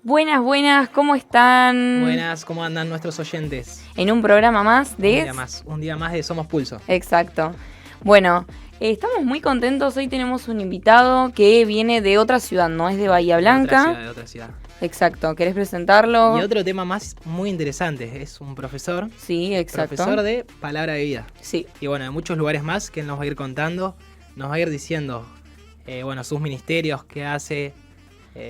Buenas, buenas, ¿cómo están? Buenas, ¿cómo andan nuestros oyentes? En un programa más de... Un día más de Somos Pulso. Exacto. Bueno, estamos muy contentos. Hoy tenemos un invitado que viene de otra ciudad, no es de Bahía Blanca. De otra ciudad. Exacto, ¿querés presentarlo? Y otro tema más muy interesante, es un profesor. Sí, exacto. Profesor de Palabra de Vida. Sí. Y bueno, de muchos lugares más que él nos va a ir contando, nos va a ir diciendo, sus ministerios, qué hace.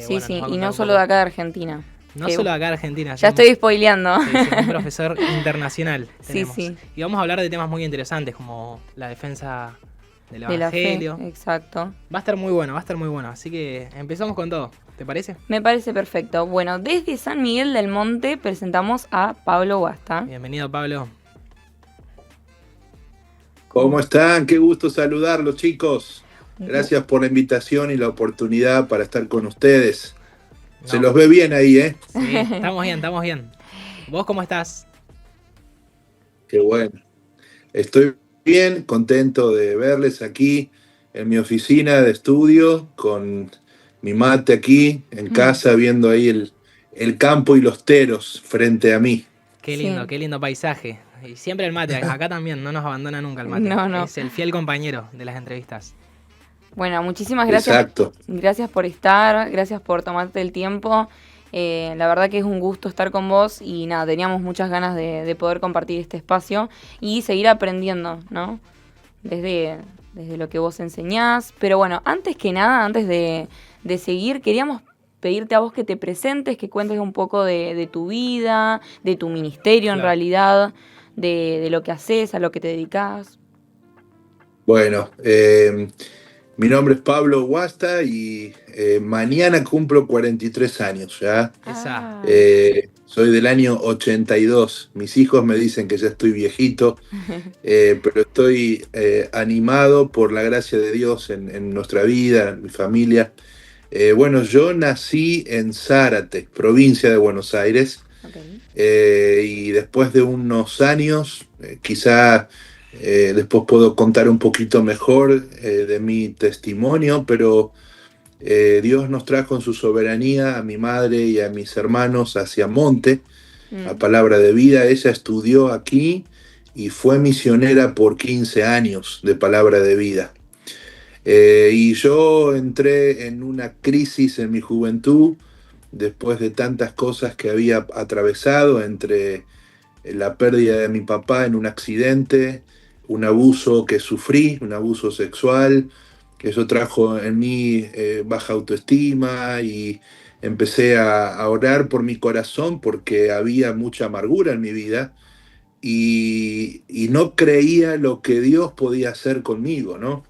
Sí, y no solo de acá de Argentina. No solo de acá de Argentina. Ya estoy spoileando. Sí, un profesor internacional tenemos. Sí. Y vamos a hablar de temas muy interesantes como la defensa del Evangelio. De la fe, exacto. Va a estar muy bueno, así que empezamos con todo, ¿te parece? Me parece perfecto. Bueno, desde San Miguel del Monte presentamos a Pablo Guasta. Bienvenido, Pablo. ¿Cómo están? Qué gusto saludarlos, chicos. Gracias por la invitación y la oportunidad para estar con ustedes. Se los ve bien ahí, ¿eh? Sí, estamos bien. ¿Vos cómo estás? Qué bueno. Estoy bien, contento de verles aquí en mi oficina de estudio, con mi mate aquí en casa, viendo ahí el campo y los teros frente a mí. Qué lindo paisaje. Y siempre el mate, acá también, no nos abandona nunca el mate. No. Es el fiel compañero de las entrevistas. Bueno, muchísimas gracias. Exacto. Gracias por estar, gracias por tomarte el tiempo. La verdad que es un gusto estar con vos y nada, teníamos muchas ganas de poder compartir este espacio y seguir aprendiendo, ¿no? Desde lo que vos enseñás. Pero bueno, antes que nada, antes de seguir, queríamos pedirte a vos que te presentes, que cuentes un poco de tu vida, de tu ministerio en realidad, de lo que haces, a lo que te dedicás. Bueno, mi nombre es Pablo Guasta y mañana cumplo 43 años ya. Soy del año 82. Mis hijos me dicen que ya estoy viejito, pero estoy animado por la gracia de Dios en nuestra vida, en mi familia. Bueno, yo nací en Zárate, provincia de Buenos Aires, y después de unos años, quizá después puedo contar un poquito mejor de mi testimonio, pero Dios nos trajo en su soberanía a mi madre y a mis hermanos hacia Monte, a Palabra de Vida. Ella estudió aquí y fue misionera por 15 años de Palabra de Vida. Y yo entré en una crisis en mi juventud, después de tantas cosas que había atravesado, entre la pérdida de mi papá en un accidente, un abuso que sufrí, un abuso sexual, que eso trajo en mí baja autoestima, y empecé a orar por mi corazón porque había mucha amargura en mi vida y no creía lo que Dios podía hacer conmigo, ¿no?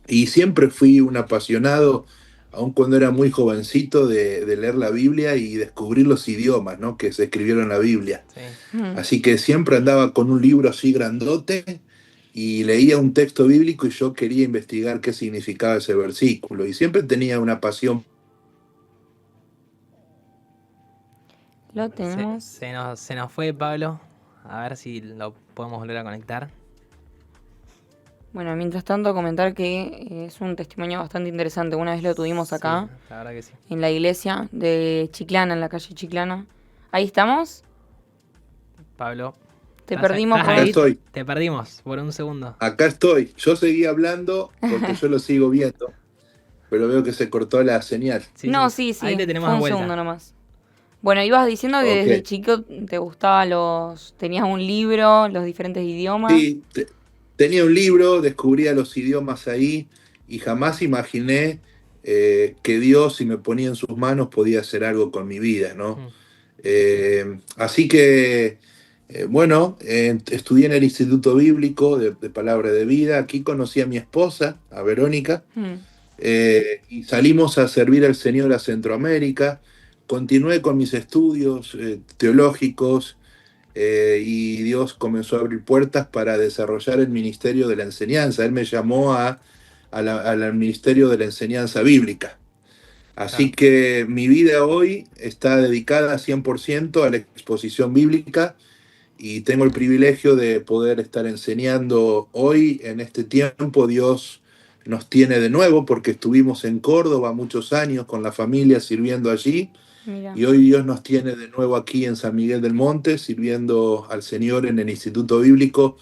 Y siempre fui un apasionado, aun cuando era muy jovencito, de leer la Biblia y descubrir los idiomas, ¿no?, que se escribieron en la Biblia. Sí. Así que siempre andaba con un libro así grandote y leía un texto bíblico y yo quería investigar qué significaba ese versículo. Y siempre tenía una pasión. Lo tenemos. Se nos fue, Pablo. A ver si lo podemos volver a conectar. Bueno, mientras tanto comentar que es un testimonio bastante interesante. Una vez lo tuvimos acá, sí, la verdad que sí, en la iglesia de Chiclana, en la calle Chiclana. ¿Ahí estamos? Pablo. Te perdimos. Acá estoy. Te perdimos por un segundo. Acá estoy. Yo seguí hablando porque yo lo sigo viendo, pero veo que se cortó la señal. Sí. Ahí te tenemos fue de un vuelta. segundo nomás. Bueno, ibas diciendo que desde chico te gustaba tenías un libro, los diferentes idiomas. Sí, tenía un libro, descubría los idiomas ahí y jamás imaginé que Dios, si me ponía en sus manos, podía hacer algo con mi vida, ¿no? Así que, estudié en el Instituto Bíblico de Palabra de Vida. Aquí conocí a mi esposa, a Verónica, y salimos a servir al Señor a Centroamérica. Continué con mis estudios teológicos, y Dios comenzó a abrir puertas para desarrollar el ministerio de la enseñanza. Él me llamó al ministerio de la enseñanza bíblica. Así que mi vida hoy está dedicada 100% a la exposición bíblica, y tengo el privilegio de poder estar enseñando hoy, en este tiempo. Dios nos tiene de nuevo, porque estuvimos en Córdoba muchos años con la familia sirviendo allí, Mira, y hoy Dios nos tiene de nuevo aquí en San Miguel del Monte, sirviendo al Señor en el Instituto Bíblico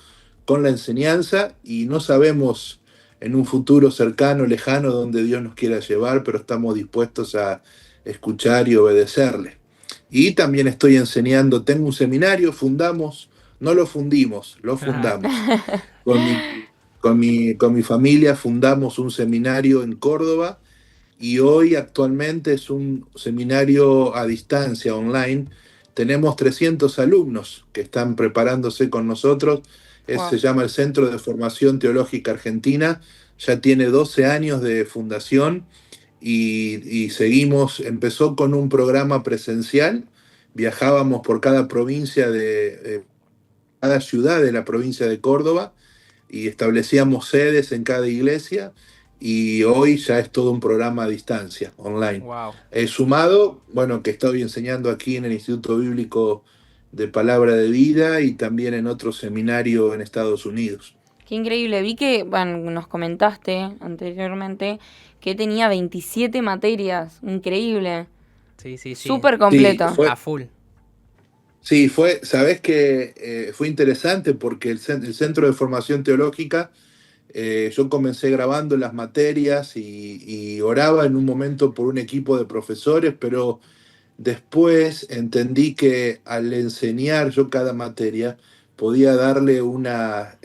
con la enseñanza, y no sabemos en un futuro cercano, lejano, donde Dios nos quiera llevar, pero estamos dispuestos a escuchar y obedecerle. Y también estoy enseñando, tengo un seminario, no lo fundimos, lo fundamos. Con mi familia fundamos un seminario en Córdoba, y hoy actualmente es un seminario a distancia, online. Tenemos 300 alumnos que están preparándose con nosotros. Se wow, llama el Centro de Formación Teológica Argentina. Ya tiene 12 años de fundación, y seguimos. Empezó con un programa presencial. Viajábamos por cada provincia cada ciudad de la provincia de Córdoba, y establecíamos sedes en cada iglesia, y hoy ya es todo un programa a distancia, online. Wow. He sumado, bueno, que estoy enseñando aquí en el Instituto Bíblico de Palabra de Vida, y también en otro seminario en Estados Unidos. qué increíble. Vi que, bueno, nos comentaste anteriormente que tenía 27 materias, increíble, Sí, sí, sí. súper Sí, completo. A full. sabés que fue interesante porque el Centro de Formación Teológica, yo comencé grabando las materias, y oraba en un momento por un equipo de profesores, pero después entendí que al enseñar yo cada materia, podía darle una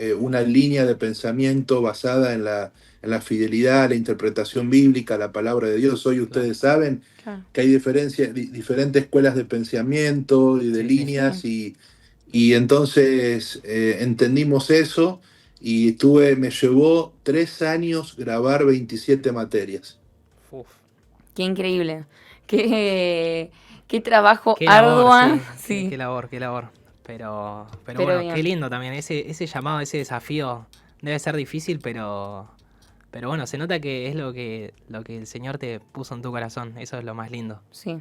línea de pensamiento basada en la fidelidad, la interpretación bíblica, la palabra de Dios. Hoy Claro. ustedes saben Claro. que hay diferentes escuelas de pensamiento y de Sí, sí. Sí, líneas, y entonces entendimos eso, y me llevó 3 años grabar 27 materias. Uf. qué increíble. Qué trabajo Qué labor, ardua, sí. Qué, sí, qué labor, qué labor. Pero pero bueno, qué bien. lindo también. Ese llamado, ese desafío debe ser difícil, pero bueno, se nota que es lo que el Señor te puso en tu corazón. Eso es lo más lindo. Sí,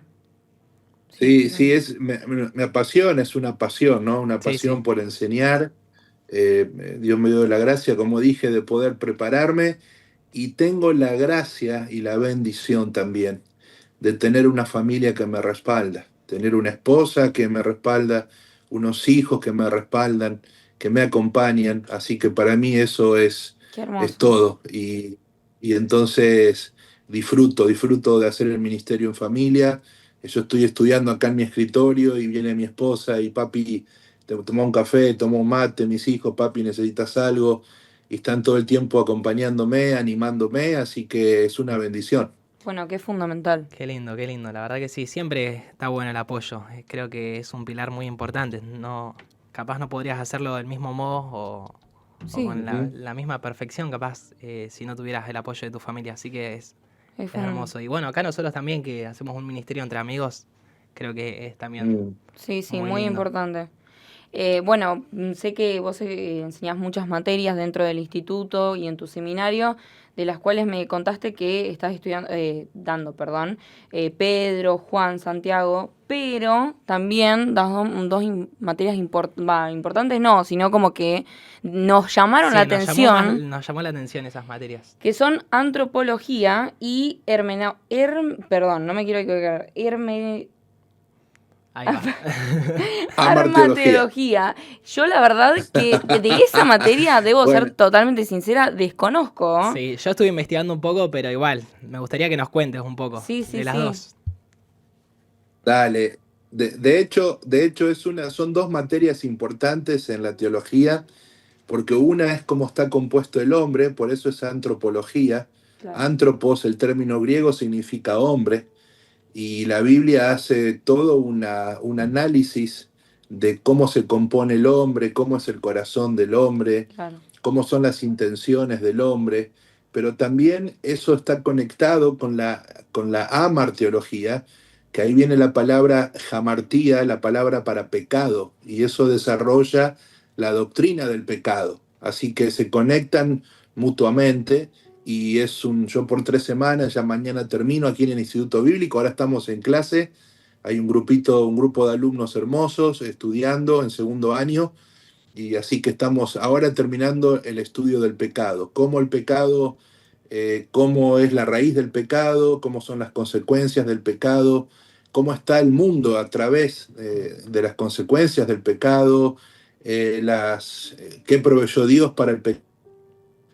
sí, Sí, sí, totalmente. me apasiona, es una pasión, ¿no? Una Sí, sí. pasión por enseñar. Dios me dio la gracia, como dije, de poder prepararme, y tengo la gracia y la bendición también de tener una familia que me respalda, tener una esposa que me respalda, unos hijos que me respaldan, que me acompañan. Así que para mí eso Qué es hermoso. todo. Y entonces disfruto de hacer el ministerio en familia. Yo estoy estudiando acá en mi escritorio, y viene mi esposa y: papi, toma un café, toma un mate, mis hijos, papi, necesitas algo. Y están todo el tiempo acompañándome, animándome, así que es una bendición. Bueno, qué fundamental. Qué lindo, qué lindo. La verdad que sí, siempre está bueno el apoyo. Creo que es un pilar muy importante. No, capaz no podrías hacerlo del mismo modo o Sí, con la, Ujú. la misma perfección, capaz, si no tuvieras el apoyo de tu familia. Así que es es hermoso. Y bueno, acá nosotros también que hacemos un ministerio entre amigos, creo que es también Mm. sí, sí, muy muy lindo. importante. Bueno, sé que vos enseñás muchas materias dentro del instituto y en tu seminario, de las cuales me contaste que estás estudiando, dando, perdón, Pedro, Juan, Santiago, pero también das materias importantes, no, sino como que nos llamaron la Sí, atención, nos llamó la atención esas materias. que son antropología y perdón, no me quiero equivocar, Ahí va. Amarteología. armateología. Yo la verdad que de esa materia, debo ser Bueno, totalmente sincera, desconozco. Sí, yo estuve investigando un poco, pero igual, me gustaría que nos cuentes un poco Sí, sí, de las sí. dos. dale. De hecho son dos materias importantes en la teología, porque una es cómo está compuesto el hombre, por eso es antropología. Claro. Antropos, el término griego, significa hombre, y la Biblia hace todo un análisis de cómo se compone el hombre, cómo es el corazón del hombre, Claro. cómo son las intenciones del hombre, pero también eso está conectado con la amarteología, que ahí viene la palabra jamartía, la palabra para pecado, y eso desarrolla la doctrina del pecado. Así que se conectan mutuamente, y yo por 3 semanas, ya mañana termino aquí en el Instituto Bíblico, ahora estamos en clase, hay un grupo de alumnos hermosos estudiando en segundo año, y así que estamos ahora terminando el estudio del pecado, cómo el pecado cómo es la raíz del pecado, cómo son las consecuencias del pecado, cómo está el mundo a través de las consecuencias del pecado, qué proveyó Dios para el pecado.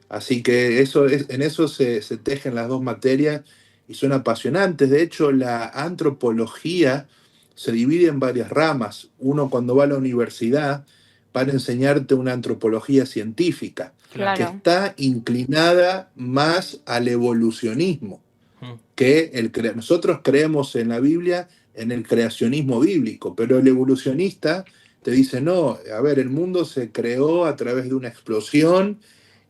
Así que en eso se tejen las dos materias y son apasionantes. De hecho, la antropología se divide en varias ramas. Uno cuando va a la universidad van a enseñarte una antropología científica, que Claro. está inclinada más al evolucionismo, Mm. nosotros creemos en la Biblia, en el creacionismo bíblico, pero el evolucionista te dice, no, a ver, el mundo se creó a través de una explosión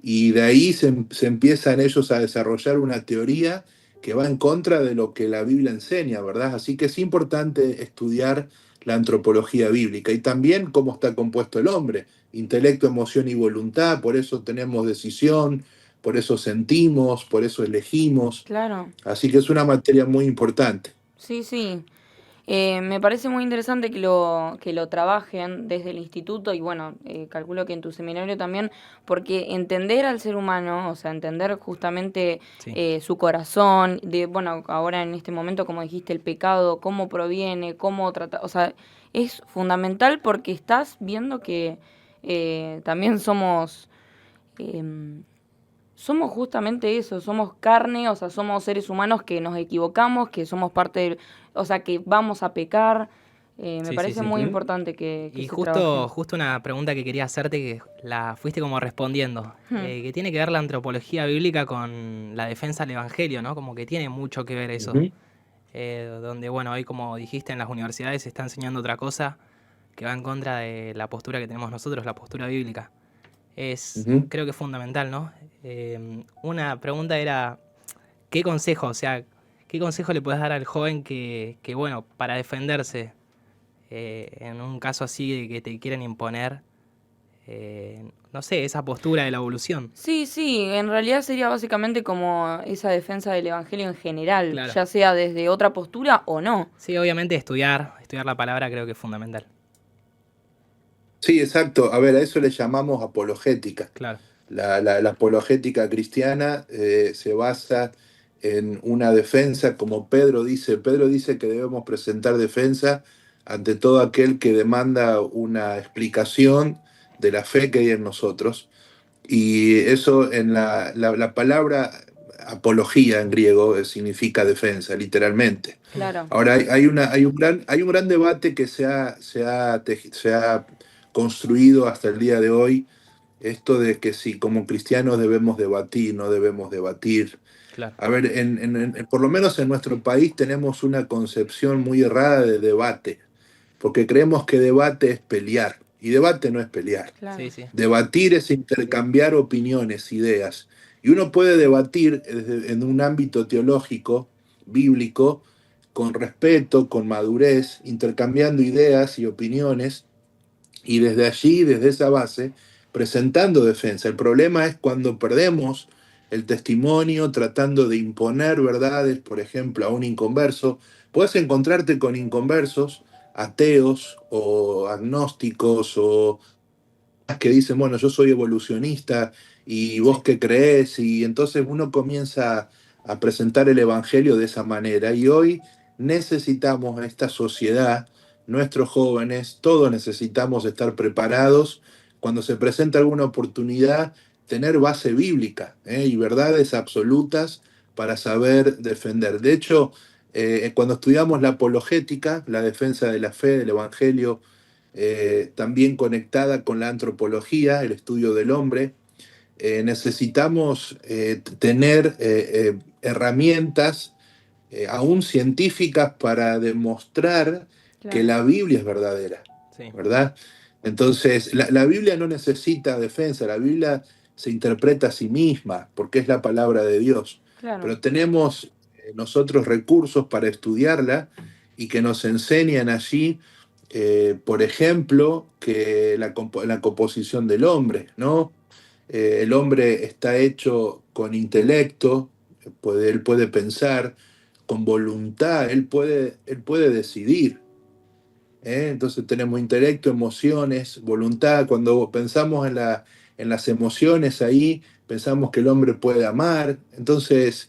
y de ahí se empiezan ellos a desarrollar una teoría que va en contra de lo que la Biblia enseña, ¿verdad? Así que es importante estudiar la antropología bíblica y también cómo está compuesto el hombre, intelecto, emoción y voluntad, por eso tenemos decisión, por eso sentimos, por eso elegimos. Claro. Así que es una materia muy importante. Sí, sí. Me parece muy interesante que lo trabajen desde el instituto y bueno, calculo que en tu seminario también, porque entender al ser humano, o sea, entender justamente Sí, su corazón, de, bueno, ahora en este momento, como dijiste, el pecado, cómo proviene, cómo tratar, o sea, es fundamental porque estás viendo que también em, somos justamente eso, somos carne, o sea, somos seres humanos que nos equivocamos, que somos parte del, o sea, que vamos a pecar. Me sí, sí, parece sí. muy Ujú. importante que Y se trabaje. justo una pregunta que quería hacerte que la fuiste como respondiendo, Hmm. que tiene que ver la antropología bíblica con la defensa del evangelio, ¿no? Como que tiene mucho que ver eso. Ujú. Donde, bueno, hoy como dijiste en las universidades se está enseñando otra cosa que va en contra de la postura que tenemos nosotros, la postura bíblica. Ujú. Creo que es fundamental, ¿no? Una pregunta era, ¿qué consejo, o sea, qué consejo le puedes dar al joven que bueno, para defenderse en un caso así de que te quieren imponer, no sé, esa postura de la evolución? Sí, sí, en realidad sería básicamente como esa defensa del evangelio en general, Claro. ya sea desde otra postura o no. Sí, obviamente estudiar la palabra creo que es fundamental. Sí, exacto. A ver, a eso le llamamos apologética. Claro. La apologética cristiana se basa en una defensa, como Pedro dice que debemos presentar defensa ante todo aquel que demanda una explicación de la fe que hay en nosotros. Y eso en la palabra apología en griego significa defensa, literalmente. Mm. Claro. Ahora hay un gran debate que se ha construido hasta el día de hoy, esto de que si como cristianos debemos debatir, no debemos debatir. Claro. A ver, por lo menos en nuestro país tenemos una concepción muy errada de debate, porque creemos que debate es pelear, y debate no es pelear. Sí, Claro. sí. Debatir es intercambiar opiniones, ideas. Y uno puede debatir en un ámbito teológico, bíblico, con respeto, con madurez, intercambiando ideas y opiniones, y desde allí, desde esa base, presentando defensa. El problema es cuando perdemos el testimonio tratando de imponer verdades, por ejemplo, a un inconverso. Puedes encontrarte con inconversos, ateos o agnósticos o que dicen, bueno, yo soy evolucionista y vos Sí. qué crees, y entonces uno comienza a presentar el Evangelio de esa manera. Y hoy necesitamos esta sociedad, nuestros jóvenes, todos necesitamos estar preparados cuando se presenta alguna oportunidad, tener base bíblica y verdades absolutas para saber defender. De hecho, cuando estudiamos la apologética, la defensa de la fe, del Evangelio, también conectada con la antropología, el estudio del hombre. Necesitamos tener herramientas, aún científicas, para demostrar que Claro. la Biblia es verdadera, Sí. ¿verdad? Entonces, la Biblia no necesita defensa, la Biblia se interpreta a sí misma, porque es la palabra de Dios. Claro. Pero tenemos nosotros recursos para estudiarla y que nos enseñan allí, por ejemplo, que la composición del hombre, ¿no? El hombre está hecho con intelecto, él puede pensar, con voluntad, él puede decidir. Entonces tenemos intelecto, emociones, voluntad. Cuando pensamos en las emociones ahí, pensamos que el hombre puede amar. Entonces,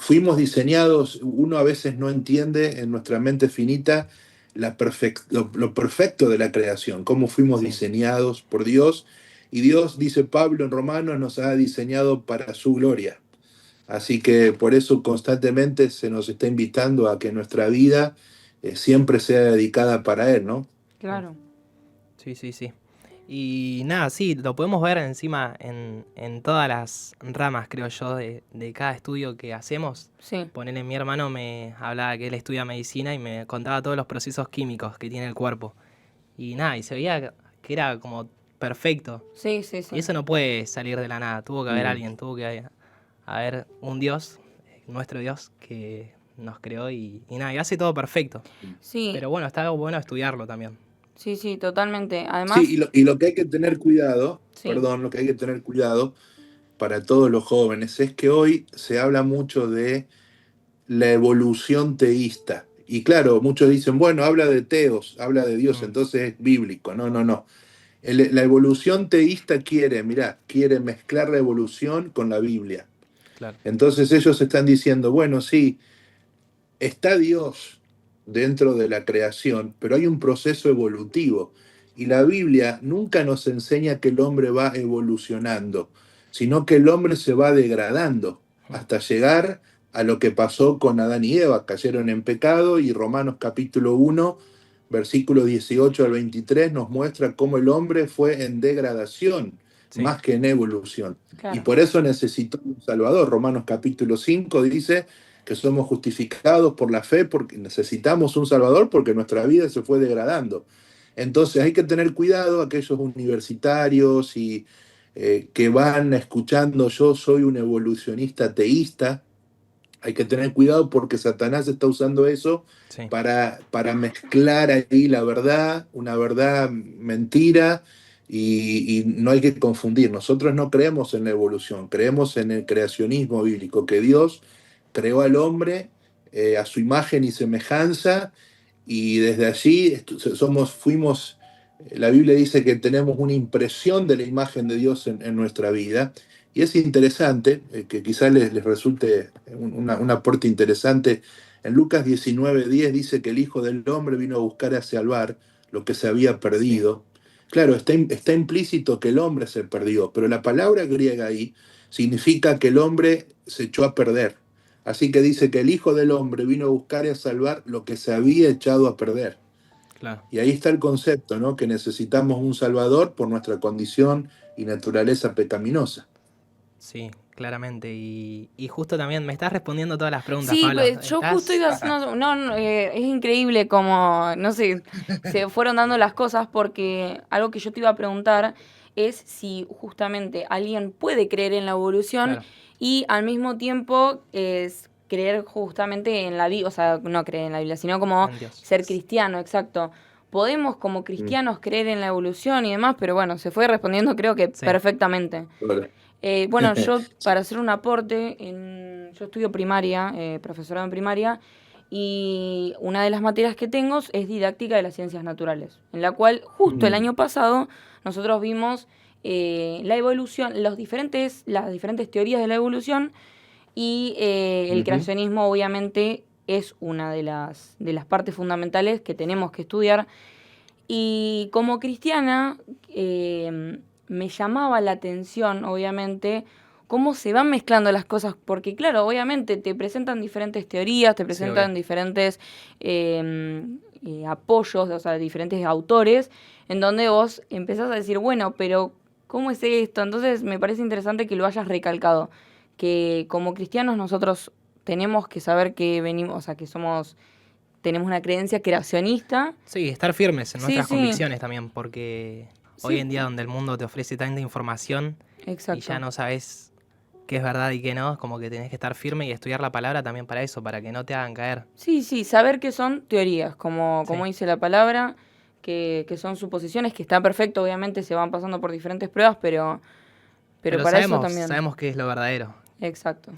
fuimos diseñados, uno a veces no entiende en nuestra mente finita lo perfecto de la creación, cómo fuimos Sí, diseñados por Dios. Y Dios, dice Pablo en Romanos, nos ha diseñado para su gloria. Así que por eso constantemente se nos está invitando a que nuestra vida siempre sea dedicada para Él, ¿no? Claro. sí, sí, sí. Y nada, sí, lo podemos ver encima en todas las ramas, creo yo, de cada estudio que hacemos. Sí. Ponele, mi hermano me hablaba que él estudia medicina y me contaba todos los procesos químicos que tiene el cuerpo. Y nada, y se veía que era como perfecto. Sí, sí, Y sí. eso no puede salir de la nada. Tuvo que haber Mm. alguien, tuvo que haber un Dios, nuestro Dios, que nos creó y nada, y hace todo perfecto. Sí, Pero bueno, está bueno estudiarlo también. sí, sí, totalmente. Sí, Además, y lo que hay que tener cuidado, sí, perdón, lo que hay que tener cuidado para todos los jóvenes es que hoy se habla mucho de la evolución teísta. Y claro, muchos dicen, bueno, habla de teos, habla de Dios, Mm, entonces es bíblico. No, no, no. La evolución teísta quiere mezclar la evolución con la Biblia. claro. Entonces ellos están diciendo, bueno, sí, está Dios dentro de la creación, pero hay un proceso evolutivo. Y la Biblia nunca nos enseña que el hombre va evolucionando, sino que el hombre se va degradando Mm, hasta llegar a lo que pasó con Adán y Eva. Cayeron en pecado y Romanos capítulo 1, versículos 18 al 23 nos muestra cómo el hombre fue en degradación sí, más que en evolución. Y claro, por eso necesitó un Salvador. Romanos capítulo 5 dice que somos justificados por la fe porque necesitamos un Salvador porque nuestra vida se fue degradando. Entonces hay que tener cuidado aquellos universitarios y que van escuchando yo soy un evolucionista teísta. Hay que tener cuidado porque Satanás está usando eso sí, para mezclar ahí la verdad, una verdad mentira, y no hay que confundir. Nosotros no creemos en la evolución, creemos en el creacionismo bíblico, que Dios creó al hombre a su imagen y semejanza, y desde allí la Biblia dice que tenemos una impresión de la imagen de Dios en nuestra vida. Y es interesante, que quizás les resulte un aporte interesante. En Lucas 19:10 dice que el Hijo del Hombre vino a buscar y a salvar lo que se había sí, perdido. Claro, está implícito que el hombre se perdió, pero la palabra griega ahí significa que el hombre se echó a perder. Así que dice que el Hijo del Hombre vino a buscar y a salvar lo que se había echado a perder. claro. Y ahí está el concepto, ¿no? Que necesitamos un Salvador por nuestra condición y naturaleza pecaminosa. Sí, claramente. Y justo también me estás respondiendo todas las preguntas, sí, Pablo. pues yo justo Estás. iba a... No, no, no, es increíble como, no sé, se fueron dando las cosas porque algo que yo te iba a preguntar es si justamente alguien puede creer en la evolución Claro, y al mismo tiempo es creer justamente en la Biblia, o sea, no creer en la Biblia, sino como en Dios. ser cristiano, exacto. Podemos como Mm, cristianos creer en la evolución y demás, pero bueno, se fue respondiendo creo que Sí, perfectamente. ahora. Bueno, yo para hacer un aporte, yo estudio primaria, profesorado en primaria, y una de las materias que tengo es didáctica de las ciencias naturales, en la cual justo el Mm, año pasado nosotros vimos la evolución, las diferentes teorías de la evolución y el ujú. creacionismo obviamente es una de las partes fundamentales que tenemos que estudiar y como cristiana, me llamaba la atención, obviamente, cómo se van mezclando las cosas, porque claro, obviamente te presentan diferentes teorías, te sí, obvio. presentan diferentes apoyos, o sea, diferentes autores, en donde vos empezás a decir, bueno, pero ¿cómo es esto? Entonces me parece interesante que lo hayas recalcado, que como cristianos nosotros tenemos que saber que venimos, o sea, que tenemos una creencia creacionista. Sí, estar firmes en Sí, nuestras sí, convicciones también, porque hoy sí, en día donde el mundo te ofrece tanta información y ya exacto. no sabes qué es verdad y qué no, es como que tenés que estar firme y estudiar la palabra también para eso, para que no te hagan caer. Sí, sí, saber que son teorías, como Sí, dice la palabra, que son suposiciones, que está perfecto, obviamente se van pasando por diferentes pruebas, pero pero para eso sabemos, también. sabemos qué es lo verdadero. Exacto.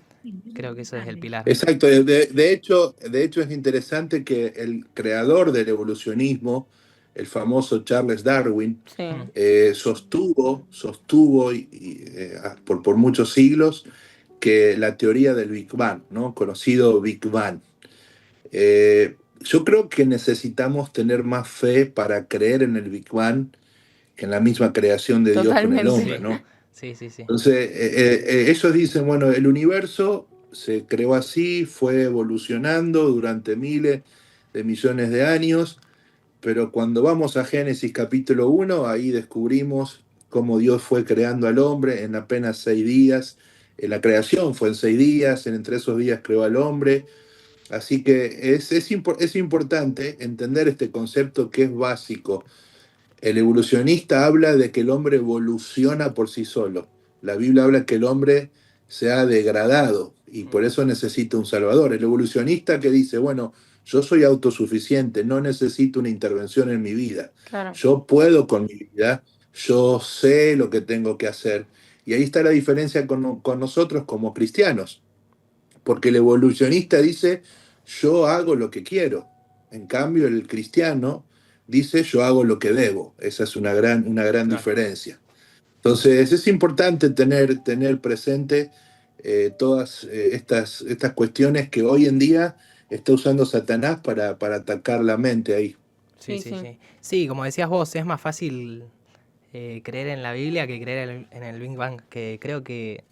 Creo que eso es el pilar. Exacto, de hecho es interesante que el creador del evolucionismo el famoso Charles Darwin, Sí, sostuvo por muchos siglos que la teoría del Big Bang, ¿no? Conocido Big Bang. Yo creo que necesitamos tener más fe para creer en el Big Bang que en la misma creación de Dios con el totalmente. hombre, Sí, ¿no? sí, sí, sí. Entonces, ellos dicen, bueno, el universo se creó así, fue evolucionando durante miles de millones de años, pero cuando vamos a Génesis capítulo 1, ahí descubrimos cómo Dios fue creando al hombre en apenas 6 días. La creación fue en 6 días, entre esos días creó al hombre. Así que es importante entender este concepto que es básico. El evolucionista habla de que el hombre evoluciona por sí solo. La Biblia habla que el hombre se ha degradado y por eso necesita un salvador. El evolucionista que dice, bueno, yo soy autosuficiente, no necesito una intervención en mi vida. Claro, Yo puedo con mi vida, yo sé lo que tengo que hacer. Y ahí está la diferencia con nosotros como cristianos. Porque el evolucionista dice, yo hago lo que quiero. En cambio, el cristiano dice, yo hago lo que debo. Esa es una gran Claro. diferencia. Entonces, es importante tener presente todas estas cuestiones que hoy en día está usando Satanás para atacar la mente ahí. Sí, sí, sí, sí. sí. Sí, como decías vos, es más fácil creer en la Biblia que creer en el Big Bang, que creo que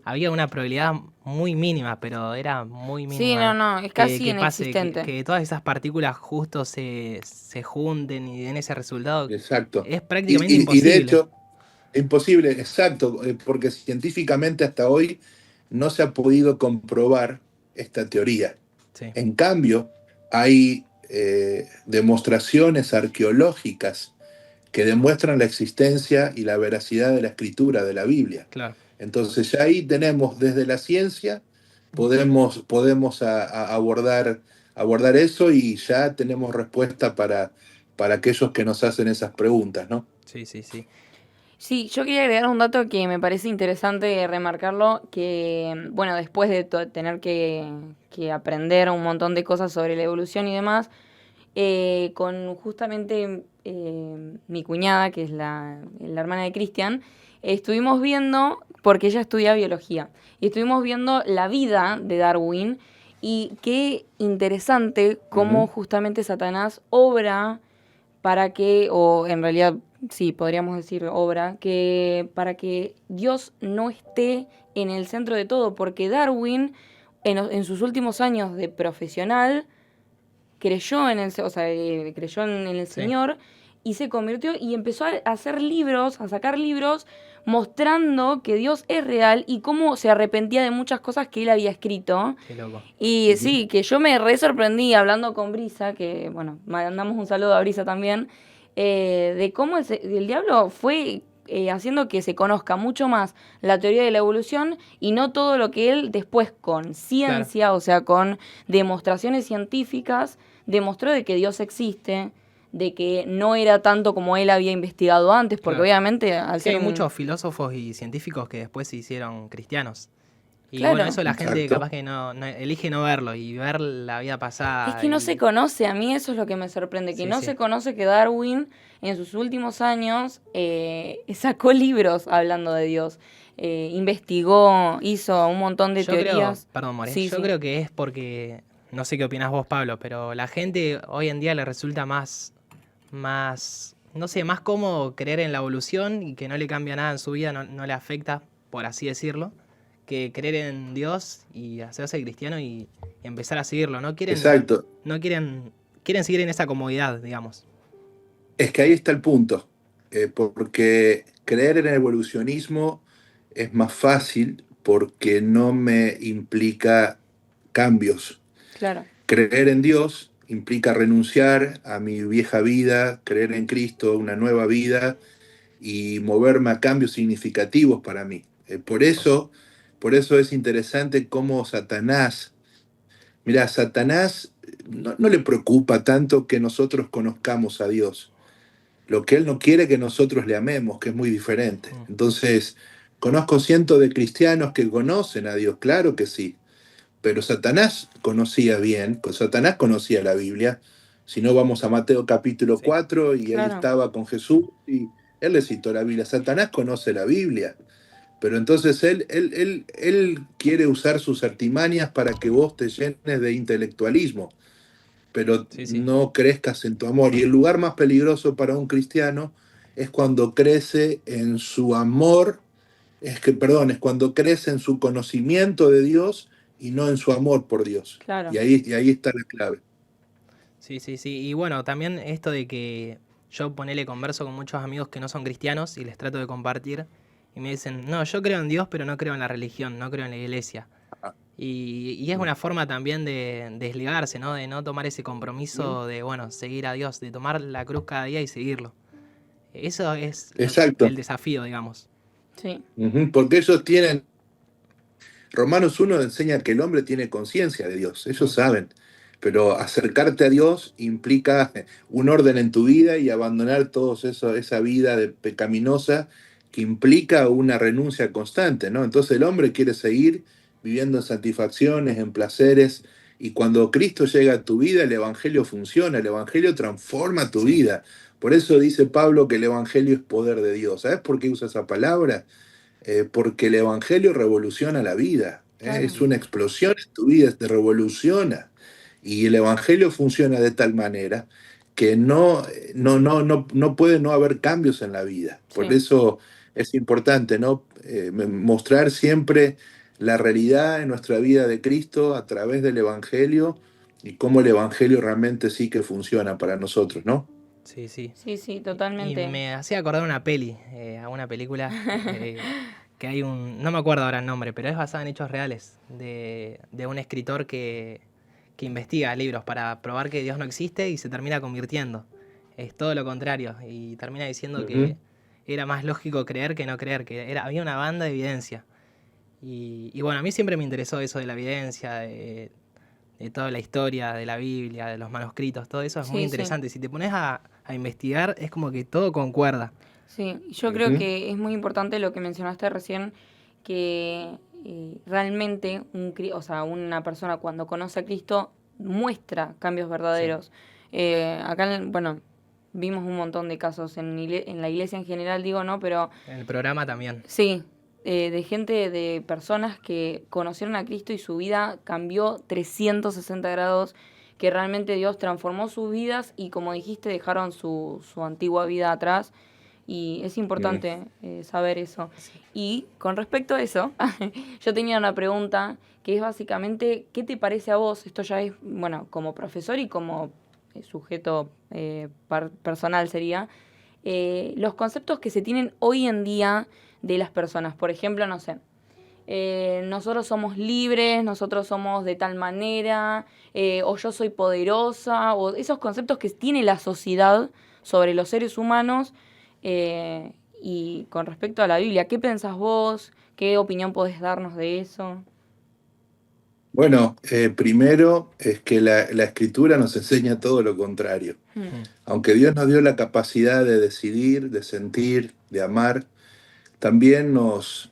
había una probabilidad muy mínima, pero era muy Sí, no, mínima no, es casi que pase, inexistente. que todas esas partículas justo se junten y den ese resultado. Exacto. Es prácticamente Y de imposible. hecho, imposible, exacto, porque científicamente hasta hoy no se ha podido comprobar esta teoría. Sí, En cambio, hay demostraciones arqueológicas que demuestran la existencia y la veracidad de la escritura de la Biblia. claro. Entonces ya ahí tenemos desde la ciencia, podemos abordar eso y ya tenemos respuesta para aquellos que nos hacen esas preguntas, ¿no? Sí, sí, sí. Sí, yo quería agregar un dato que me parece interesante remarcarlo, que bueno, después de tener que aprender un montón de cosas sobre la evolución y demás, con justamente mi cuñada, que es la hermana de Cristian, estuvimos viendo, porque ella estudia biología, y estuvimos viendo la vida de Darwin y qué interesante cómo Ujú. justamente Satanás obra para que, o en realidad sí, podríamos decir obra, que para que Dios no esté en el centro de todo, porque Darwin en sus últimos años de profesional creyó en el, o sea, creyó en el Sí, Señor y se convirtió y empezó a hacer libros, a sacar libros mostrando que Dios es real y cómo se arrepentía de muchas cosas que él había escrito. qué loco. Y Ujú. sí, que yo me re sorprendí hablando con Brisa, que bueno, mandamos un saludo a Brisa también, de cómo el diablo fue haciendo que se conozca mucho más la teoría de la evolución y no todo lo que él después con Claro. ciencia, o sea, con demostraciones científicas, demostró de que Dios existe, de que no era tanto como él había investigado antes, porque Claro. obviamente al Sí, ser hay un... muchos filósofos y científicos que después se hicieron cristianos. Y bueno, Claro, eso la gente Exacto. capaz que no elige no verlo y ver la vida es pasada que no se y conoce, a mí eso es lo que me sorprende, que sí, no sí, se conoce que Darwin en sus últimos años sacó libros hablando de Dios, investigó, hizo un montón de yo creo, teorías. perdón, More, Sí, yo sí. creo que es porque, no sé qué opinas vos, Pablo, pero la gente hoy en día le resulta no sé, más cómodo creer en la evolución y que no le cambia nada en su vida, no le afecta, por así decirlo, que creer en Dios y hacerse cristiano y empezar a seguirlo. Exacto. Quieren seguir en esa comodidad, digamos. Es que ahí está el punto, porque creer en el evolucionismo es más fácil porque no me implica cambios. Claro, Creer en Dios implica renunciar a mi vieja vida, creer en Cristo, una nueva vida y moverme a cambios significativos para mí. Por eso es interesante cómo Satanás, mira, Satanás no le preocupa tanto que nosotros conozcamos a Dios. Lo que él no quiere es que nosotros le amemos, que es muy diferente. Mm, Entonces, conozco cientos de cristianos que conocen a Dios, claro que sí, pero Satanás conocía bien, Satanás conocía la Biblia, Si no, vamos a Mateo capítulo Sí. 4 y él Claro, estaba con Jesús y él le citó la Biblia. Satanás conoce la Biblia, pero entonces él quiere usar sus artimañas para que vos te llenes de intelectualismo, pero Sí, sí. no crezcas en tu amor. Y el lugar más peligroso para un cristiano es cuando crece en su amor, es cuando crece en su conocimiento de Dios y no en su amor por Dios. claro. Y ahí está la clave. Sí, sí, sí. Y bueno, también esto de que yo ponele converso con muchos amigos que no son cristianos y les trato de compartir y me dicen, no, yo creo en Dios, pero no creo en la religión, no creo en la iglesia. Y es una forma también de desligarse, ¿no? De no tomar ese compromiso de, bueno, seguir a Dios, de tomar la cruz cada día y seguirlo. Eso es Exacto. el desafío, digamos. Sí, Ujú, porque ellos tienen, Romanos 1 enseña que el hombre tiene conciencia de Dios, ellos Mm. saben, pero acercarte a Dios implica un orden en tu vida y abandonar todo eso, esa vida pecaminosa que implica una renuncia constante, ¿no? Entonces el hombre quiere seguir viviendo en satisfacciones, en placeres, y cuando Cristo llega a tu vida, el Evangelio funciona, el Evangelio transforma tu Sí, vida. Por eso dice Pablo que el Evangelio es poder de Dios. ¿Sabes por qué usa esa palabra? Porque el Evangelio revoluciona la vida, claro. es una explosión en tu vida, te revoluciona. Y el Evangelio funciona de tal manera que no puede no haber cambios en la vida. Por Sí, eso es importante, ¿no? Mostrar siempre la realidad en nuestra vida de Cristo a través del Evangelio y cómo el Evangelio realmente sí que funciona para nosotros, ¿no? sí, sí. sí, sí, Y totalmente. me hacía acordar una peli, a una película que hay un, no me acuerdo ahora el nombre, pero es basada en hechos reales, de un escritor que investiga libros para probar que Dios no existe y se termina convirtiendo. Es todo lo contrario y termina diciendo Ujú. que era más lógico creer que no creer, había una banda de evidencia. Y bueno, a mí siempre me interesó eso de la evidencia, de toda la historia, de la Biblia, de los manuscritos, todo eso es muy Sí, sí. interesante. Si te pones a investigar, es como que todo concuerda. Sí, yo creo Ujú. que es muy importante lo que mencionaste recién, que realmente o sea, una persona cuando conoce a Cristo muestra cambios Sí, verdaderos. Acá, bueno, vimos un montón de casos en la iglesia en general, digo, ¿no? Pero en el programa también. sí, de gente, de personas que conocieron a Cristo y su vida cambió 360 grados, que realmente Dios transformó sus vidas y como dijiste, dejaron su antigua vida atrás y es Mm. importante saber eso. Sí. Y con respecto a eso, yo tenía una pregunta que es básicamente, ¿qué te parece a vos? Esto ya es, bueno, como profesor y como sujeto personal sería, los conceptos que se tienen hoy en día de las personas. Por ejemplo, no sé, nosotros somos libres, nosotros somos de tal manera, o yo soy poderosa, o esos conceptos que tiene la sociedad sobre los seres humanos. Y con respecto a la Biblia, ¿qué pensás vos? ¿Qué opinión podés darnos de eso? Bueno, primero es que la escritura nos enseña todo lo contrario. Hmm, Mm. Aunque Dios nos dio la capacidad de decidir, de sentir, de amar, también nos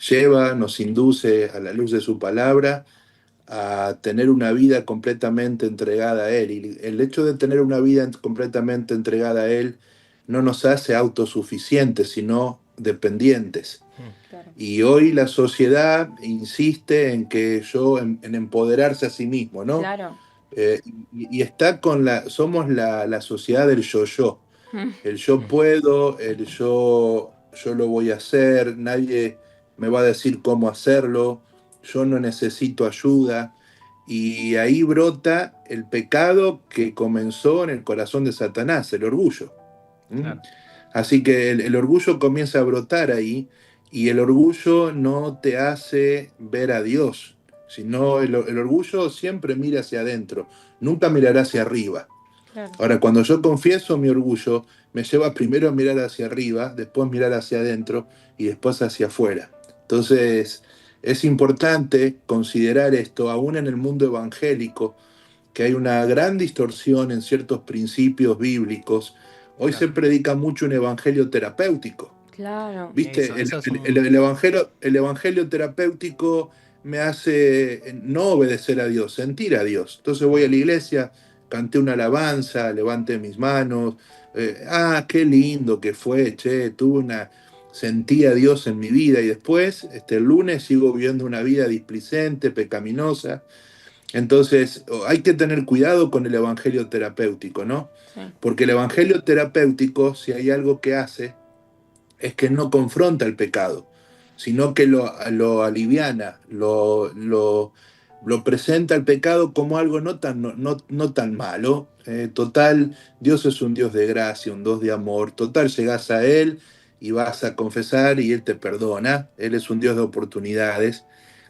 lleva, nos induce a la luz de su palabra a tener una vida completamente entregada a Él. Y el hecho de tener una vida completamente entregada a Él no nos hace autosuficientes, sino dependientes. Mm. claro. Y hoy la sociedad insiste en que en empoderarse a sí mismo, ¿no? Claro. Y está somos la sociedad del yo-yo. Hmm, El yo Mm. puedo, yo lo voy a hacer, nadie me va a decir cómo hacerlo, yo no necesito ayuda. Y ahí brota el pecado que comenzó en el corazón de Satanás, el orgullo. ¿Mm? Claro. Así que el orgullo comienza a brotar ahí y el orgullo no te hace ver a Dios, sino el orgullo siempre mira hacia adentro, nunca mirará hacia arriba. claro. Ahora, cuando yo confieso mi orgullo, me lleva primero a mirar hacia arriba, después mirar hacia adentro y después hacia afuera. Entonces, es importante considerar esto, aún en el mundo evangélico, que hay una gran distorsión en ciertos principios bíblicos. Hoy se Claro. predica mucho un evangelio terapéutico. Claro. ¿Viste? Eso es El evangelio terapéutico me hace no obedecer a Dios, sentir a Dios. Entonces voy a la iglesia, canté una alabanza, levanté mis manos, qué lindo que fue, che, sentí a Dios en mi vida y después, el lunes sigo viviendo una vida displicente, pecaminosa. Entonces, hay que tener cuidado con el evangelio terapéutico, ¿no? Sí. Porque el evangelio terapéutico, si hay algo que hace, es que no confronta el pecado, sino que lo aliviana, lo presenta el pecado como algo no tan malo. Total, Dios es un Dios de gracia, un Dios de amor. Total, llegás a Él y vas a confesar y Él te perdona. Él es un Dios de oportunidades.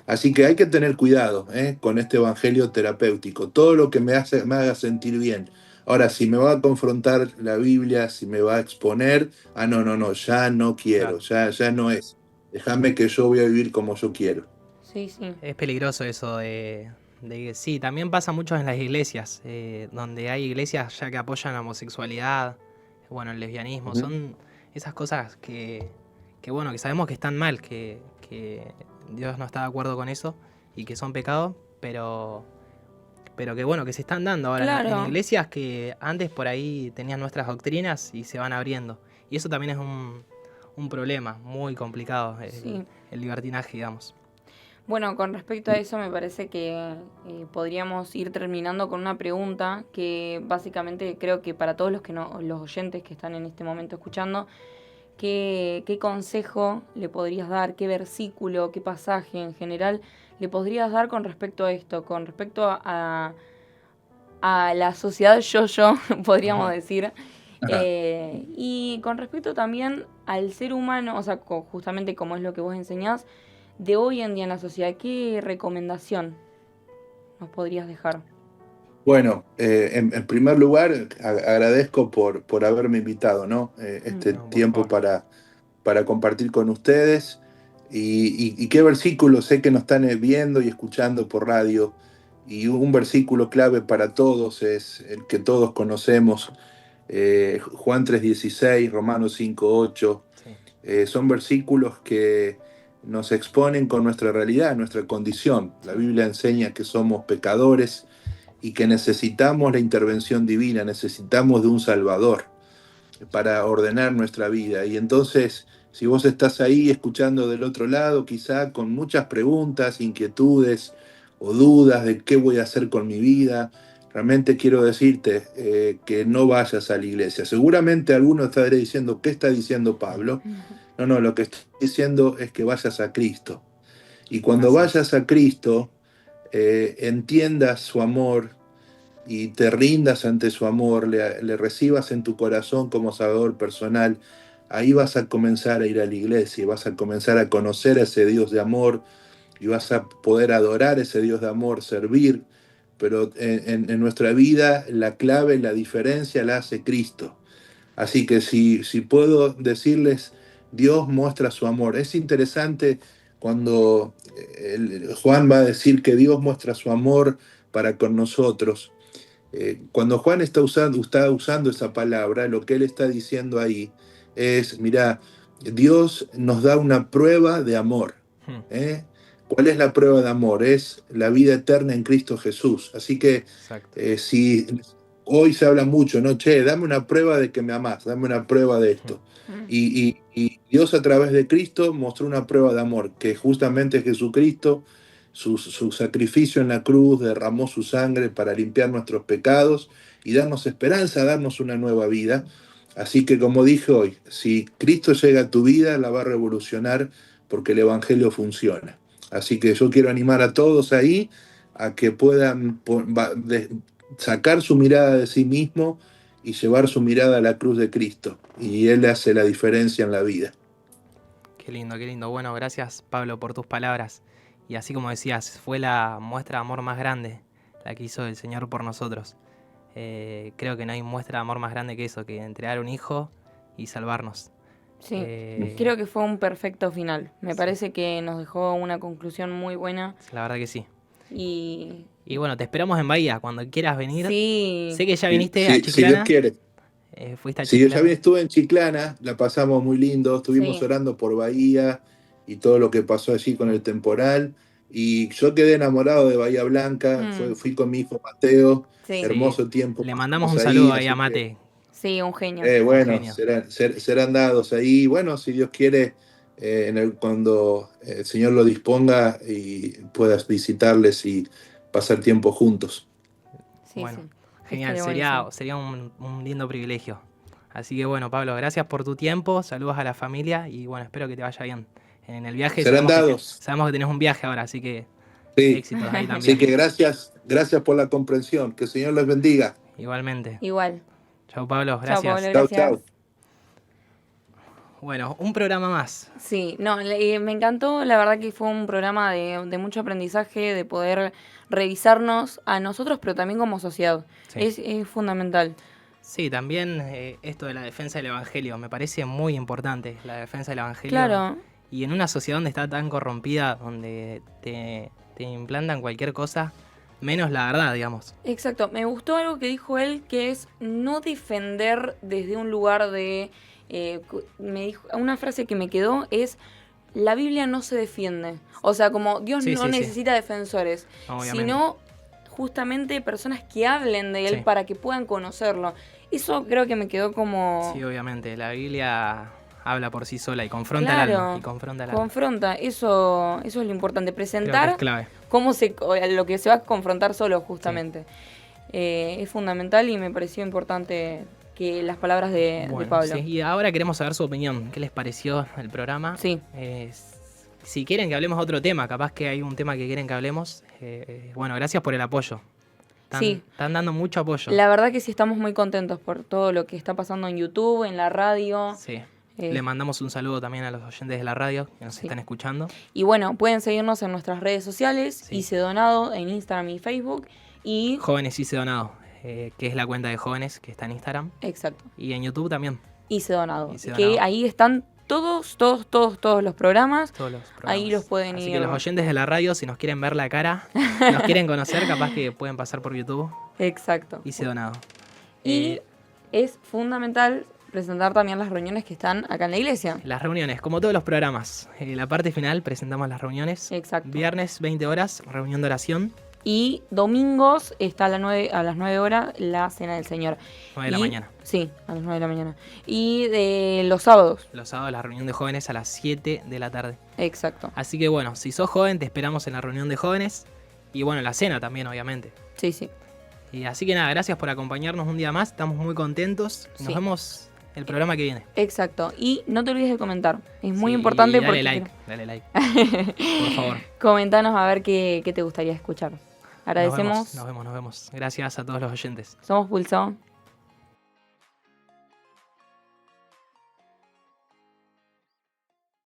Así que hay que tener cuidado con este evangelio terapéutico. Todo lo que me haga sentir bien. Ahora, si me va a confrontar la Biblia, si me va a exponer, no, ya no quiero, ya no es. Déjame que yo voy a vivir como yo quiero. Sí, sí. Es peligroso eso sí, también pasa mucho en las iglesias, donde hay iglesias ya que apoyan la homosexualidad, bueno, el lesbianismo, son esas cosas que sabemos que están mal, que Dios no está de acuerdo con eso y que son pecados, pero que se están dando ahora en iglesias que antes por ahí tenían nuestras doctrinas y se van abriendo. Y eso también es un problema muy complicado, el libertinaje, digamos. Bueno, con respecto a eso me parece que podríamos ir terminando con una pregunta que básicamente creo que para todos los oyentes que están en este momento escuchando, ¿qué consejo le podrías dar, qué versículo, qué pasaje en general le podrías dar con respecto a esto, con respecto a la sociedad yo, podríamos decir, y con respecto también al ser humano, o sea, justamente como es lo que vos enseñás, de hoy en día en la sociedad, ¿qué recomendación nos podrías dejar? Bueno, en primer lugar, agradezco por haberme invitado, ¿no? Tiempo para compartir con ustedes. Y qué versículo, sé que nos están viendo y escuchando por radio, y un versículo clave para todos es el que todos conocemos, Juan 3:16, Romanos 5:8. Son versículos que nos exponen con nuestra realidad, nuestra condición. La Biblia enseña que somos pecadores y que necesitamos la intervención divina, necesitamos de un Salvador para ordenar nuestra vida. Y entonces, si vos estás ahí escuchando del otro lado, quizá con muchas preguntas, inquietudes o dudas de qué voy a hacer con mi vida, realmente quiero decirte que no vayas a la iglesia. Seguramente alguno estará diciendo, ¿qué está diciendo Pablo? No, lo que estoy diciendo es que vayas a Cristo. Y cuando vayas a Cristo, entiendas su amor y te rindas ante su amor, le recibas en tu corazón como Salvador personal, ahí vas a comenzar a ir a la iglesia y vas a comenzar a conocer a ese Dios de amor y vas a poder adorar a ese Dios de amor, servir. Pero en nuestra vida la clave, la diferencia la hace Cristo. Así que si puedo decirles, Dios muestra su amor. Es interesante cuando Juan va a decir que Dios muestra su amor para con nosotros. Cuando Juan está usando esa palabra, lo que él está diciendo ahí es, mira, Dios nos da una prueba de amor. ¿Cuál es la prueba de amor? Es la vida eterna en Cristo Jesús. Así que si hoy se habla mucho, ¿no? Che, dame una prueba de que me amás, dame una prueba de esto. Y Dios a través de Cristo mostró una prueba de amor, que justamente Jesucristo, su sacrificio en la cruz, derramó su sangre para limpiar nuestros pecados y darnos esperanza, darnos una nueva vida. Así que como dije hoy, si Cristo llega a tu vida, la va a revolucionar porque el Evangelio funciona. Así que yo quiero animar a todos ahí a que puedan sacar su mirada de sí mismo y llevar su mirada a la cruz de Cristo. Y Él hace la diferencia en la vida. Qué lindo, qué lindo. Bueno, gracias Pablo por tus palabras. Y así como decías, fue la muestra de amor más grande, la que hizo el Señor por nosotros. Creo que no hay muestra de amor más grande que eso, que entregar un hijo y salvarnos. Sí, creo que fue un perfecto final. Me parece que nos dejó una conclusión muy buena. La verdad que sí. Y bueno, te esperamos en Bahía, cuando quieras venir. Sí. Sé que ya viniste a Chiclana. Si Dios quiere. Fuiste a Sí, Chiclana. yo ya estuve en Chiclana, la pasamos muy lindo, estuvimos orando por Bahía y todo lo que pasó allí con el temporal. y yo quedé enamorado de Bahía Blanca, fui con mi hijo Mateo, Sí. hermoso tiempo. Le mandamos un pasamos saludo ahí así a que, Mate. Sí, un genio. bueno, genio. serán dados ahí. Bueno, si Dios quiere, cuando el Señor lo disponga y puedas visitarles y pasar tiempo juntos. Sí, Bueno, sí. genial, Estaría buenísimo. sería un lindo privilegio. Así que bueno, Pablo, gracias por tu tiempo, saludos a la familia y bueno, espero que te vaya bien en el viaje. Serán dados. Sabemos que tenés un viaje ahora, así que Sí. éxitos ahí Así también. que gracias por la comprensión. Que el Señor les bendiga. Igualmente. Igual. Chau, Pablo, Chao, gracias. Pablo, Chau, gracias. chau. Bueno, un programa más. Sí, no, me encantó, la verdad que fue un programa de mucho aprendizaje, de poder revisarnos a nosotros, pero también como sociedad. Sí. Es fundamental. Sí, también esto de la defensa del Evangelio, me parece muy importante, la defensa del Evangelio. Claro. Y en una sociedad donde está tan corrompida, donde te implantan cualquier cosa, menos la verdad, digamos. Exacto, me gustó algo que dijo él, que es no defender desde un lugar de... me dijo, una frase que me quedó es, la Biblia no se defiende. O sea, como Dios Sí, no sí, sí. necesita defensores, Obviamente. sino justamente personas que hablen de él Sí. para que puedan conocerlo. Eso creo que me quedó como... Sí, obviamente, la Biblia habla por sí sola y confronta al Claro, alma. Y confronta al alma. confronta, eso es lo importante, Creo que presentar es clave. lo que se va a confrontar solo, justamente. Es fundamental y me pareció importante que las palabras de Bueno, Pablo. sí, y ahora queremos saber su opinión. ¿Qué les pareció el programa? Sí. Si quieren que hablemos de otro tema, capaz que hay un tema que quieren que hablemos. Bueno, gracias por el apoyo. Sí. Están dando mucho apoyo. La verdad que sí estamos muy contentos por todo lo que está pasando en YouTube, en la radio. Sí. Le mandamos un saludo también a los oyentes de la radio que nos están escuchando. Y bueno, pueden seguirnos en nuestras redes sociales, Sí. Hice Donado en Instagram y Facebook. Y Jóvenes Hice Donado, que es la cuenta de jóvenes que está en Instagram. exacto, Y en YouTube también. Hice Donado. Hice Que Donado. ahí están todos los programas. Todos los programas. Ahí los pueden Así ir. que los oyentes de la radio, si nos quieren ver la cara, nos quieren conocer, capaz que pueden pasar por YouTube. Exacto. Hice Donado. Y es fundamental presentar también las reuniones que están acá en la iglesia. Las reuniones, como todos los programas. La parte final presentamos las reuniones. Exacto. Viernes, 20 horas, reunión de oración. Y domingos está a las 9 horas la Cena del Señor. 9 de la mañana. Sí, a las 9 de la mañana. Y de los sábados. Los sábados la reunión de jóvenes a las 7 de la tarde. Exacto. Así que bueno, si sos joven te esperamos en la reunión de jóvenes. Y bueno, la cena también, obviamente. Sí, sí. Y así que nada, gracias por acompañarnos un día más. Estamos muy contentos. Nos Sí. vemos el programa que viene. Exacto. Y no te olvides de comentar. Es muy Sí, importante y dale porque... like, dale like. Por favor. Comentanos a ver qué te gustaría escuchar. Agradecemos. Nos vemos. Gracias a todos los oyentes. Somos Pulso.